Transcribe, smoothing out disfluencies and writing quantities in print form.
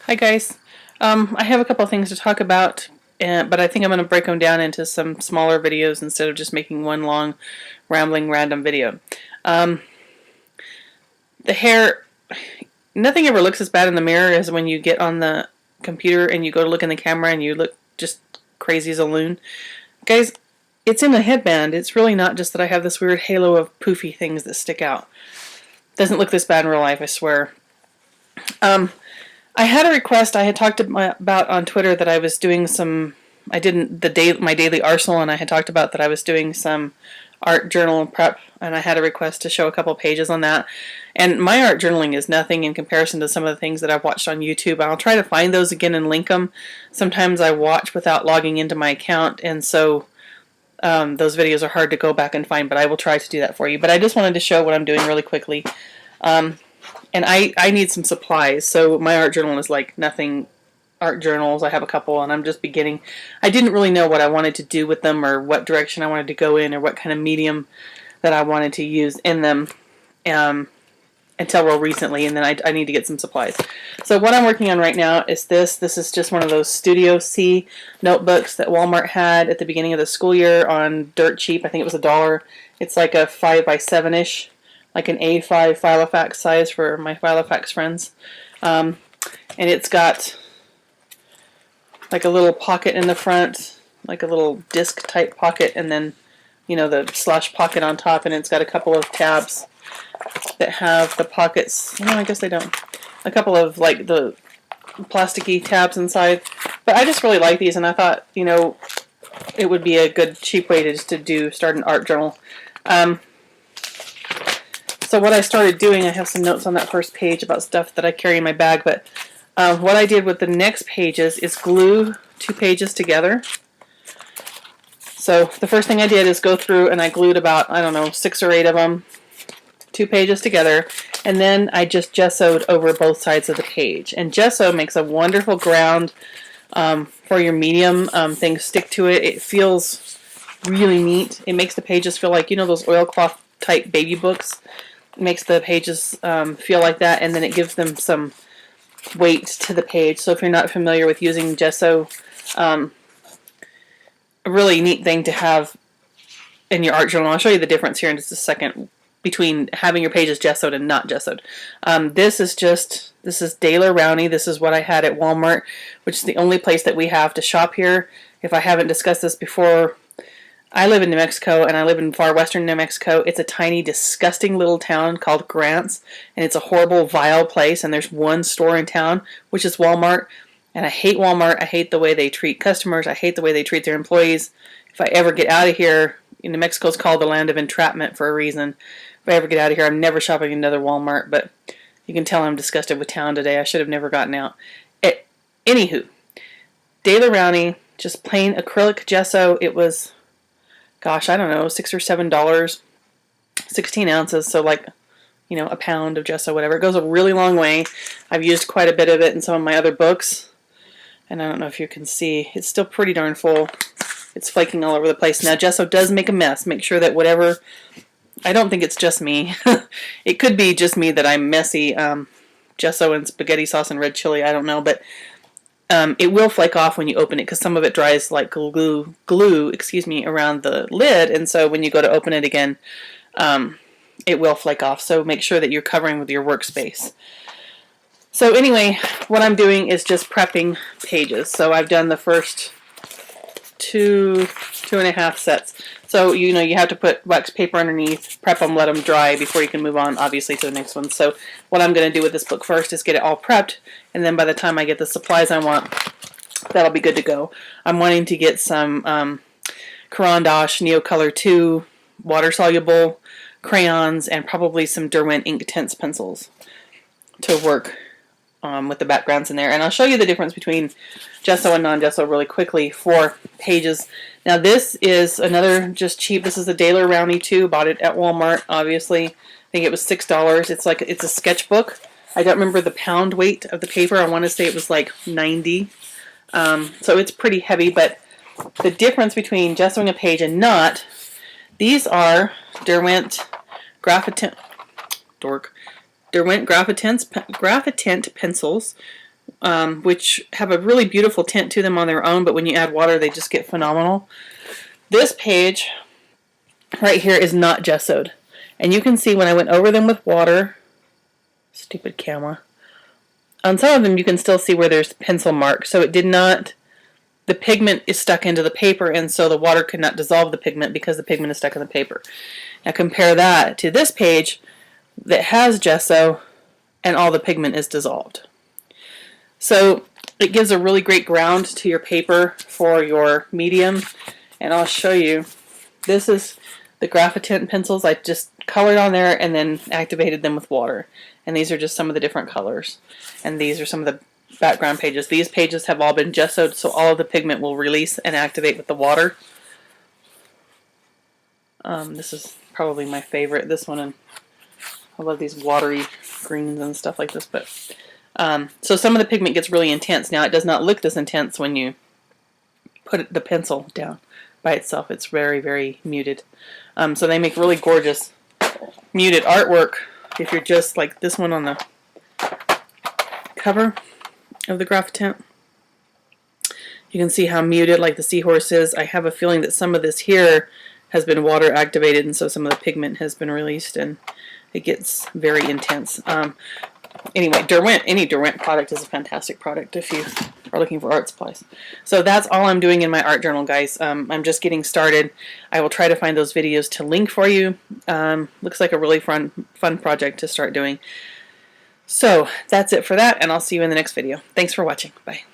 Hi guys. I have a couple of things to talk about, but I think I'm going to break them down into some smaller videos instead of just making one long, rambling, random video. Um, the hair, nothing ever looks as bad in the mirror as when you get on the computer and you go to look in the camera and you look just crazy as a loon. Guys, it's in the headband. It's really not just that I have this weird halo of poofy things that stick out. Doesn't look this bad in real life, I swear. I had a request I had talked about on Twitter that I was doing some. I did my daily arsenal, and I had talked about that I was doing some art journal prep, and I had a request to show a couple pages on that. And my art journaling is nothing in comparison to some of the things that I've watched on YouTube. I'll try to find those again and link them. Sometimes I watch without logging into my account, and so those videos are hard to go back and find, but I will try to do that for you. But I just wanted to show what I'm doing really quickly. And I need some supplies, so my art journal is like nothing. Art journals, I have a couple, and I'm just beginning. I didn't really know what I wanted to do with them, or what direction I wanted to go in, or what kind of medium that I wanted to use in them until real recently, and then I need to get some supplies. So what I'm working on right now is this. This is just one of those Studio C notebooks that Walmart had at the beginning of the school year on dirt cheap. I think it was $1. It's like a 5x7-ish. Like an A5 Filofax size for my Filofax friends. And it's got like a little pocket in the front, like a little disc type pocket, and then, you know, the slash pocket on top, and it's got a couple of tabs that have the pockets. No, I guess they don't. A couple of like the plasticky tabs inside. But I just really like these, and I thought, you know, it would be a good cheap way to start an art journal. So what I started doing, I have some notes on that first page about stuff that I carry in my bag, but what I did with the next pages is glue 2 pages together. So the first thing I did is go through and I glued about, I don't know, 6 or 8 of them, 2 pages together, and then I just gessoed over both sides of the page. And gesso makes a wonderful ground for your medium. Things stick to it. It feels really neat. It makes the pages feel like, you know, those oilcloth type baby books. Makes the pages feel like that, and then it gives them some weight to the page. So if you're not familiar with using gesso, a really neat thing to have in your art journal. I'll show you the difference here in just a second between having your pages gessoed and not gessoed. This is Daler Rowney. This is what I had at Walmart, which is the only place that we have to shop here. If I haven't discussed this before, I live in New Mexico, and I live in far western New Mexico. It's a tiny, disgusting little town called Grants, and it's a horrible, vile place, and there's one store in town, which is Walmart, and I hate Walmart. I hate the way they treat customers. I hate the way they treat their employees. If I ever get out of here, New Mexico's called the land of entrapment for a reason. If I ever get out of here, I'm never shopping another Walmart, but you can tell I'm disgusted with town today. I should have never gotten out. Anywho, Daler Rowney, just plain acrylic gesso. It was, gosh, I don't know, $6 or $7, 16 ounces, so like, you know, a pound of gesso, whatever. It goes a really long way. I've used quite a bit of it in some of my other books, and I don't know if you can see. It's still pretty darn full. It's flaking all over the place. Now, gesso does make a mess. Make sure that whatever, I don't think it's just me. It could be just me that I'm messy. Gesso and spaghetti sauce and red chili, I don't know, but it will flake off when you open it because some of it dries like glue, around the lid, and so when you go to open it again, it will flake off. So make sure that you're covering with your workspace. So anyway, what I'm doing is just prepping pages. So I've done the first two and a half sets. So you know you have to put wax paper underneath, prep them, let them dry before you can move on, obviously, to the next one. So what I'm going to do with this book first is get it all prepped, and then by the time I get the supplies I want, that'll be good to go. I'm wanting to get some Caran d'Ache Neocolor 2 water-soluble crayons and probably some Derwent Inktense pencils to work with the backgrounds in there. And I'll show you the difference between gesso and non-gesso really quickly for pages. Now this is another just cheap. This is a Daler Rowney 2. Bought it at Walmart, obviously. I think it was $6. It's a sketchbook. I don't remember the pound weight of the paper. I want to say it was like 90. So it's pretty heavy, but the difference between gessoing a page and not, these are Derwent Graphitent pencils, which have a really beautiful tint to them on their own, but when you add water, they just get phenomenal. This page right here is not gessoed. And you can see when I went over them with water, stupid camera, on some of them you can still see where there's pencil marks. So it did not, the pigment is stuck into the paper, and so the water could not dissolve the pigment because the pigment is stuck in the paper. Now compare that to this page that has gesso and all the pigment is dissolved. So it gives a really great ground to your paper for your medium. And I'll show you. This is the Graphitint pencils. I just colored on there and then activated them with water. And these are just some of the different colors. And these are some of the background pages. These pages have all been gessoed, so all of the pigment will release and activate with the water. This is probably my favorite, this one, and I love these watery greens and stuff like this. But so some of the pigment gets really intense. Now it does not look this intense when you put the pencil down by itself. It's very, very muted. So they make really gorgeous muted artwork. If you're just like this one on the cover of the Graphitint, you can see how muted like the seahorse is. I have a feeling that some of this here has been water activated, and so some of the pigment has been released and it gets very intense. Anyway, Derwent, any Derwent product is a fantastic product if you are looking for art supplies. So that's all I'm doing in my art journal, guys. I'm just getting started. I will try to find those videos to link for you. Looks like a really fun project to start doing. So that's it for that, and I'll see you in the next video. Thanks for watching. Bye.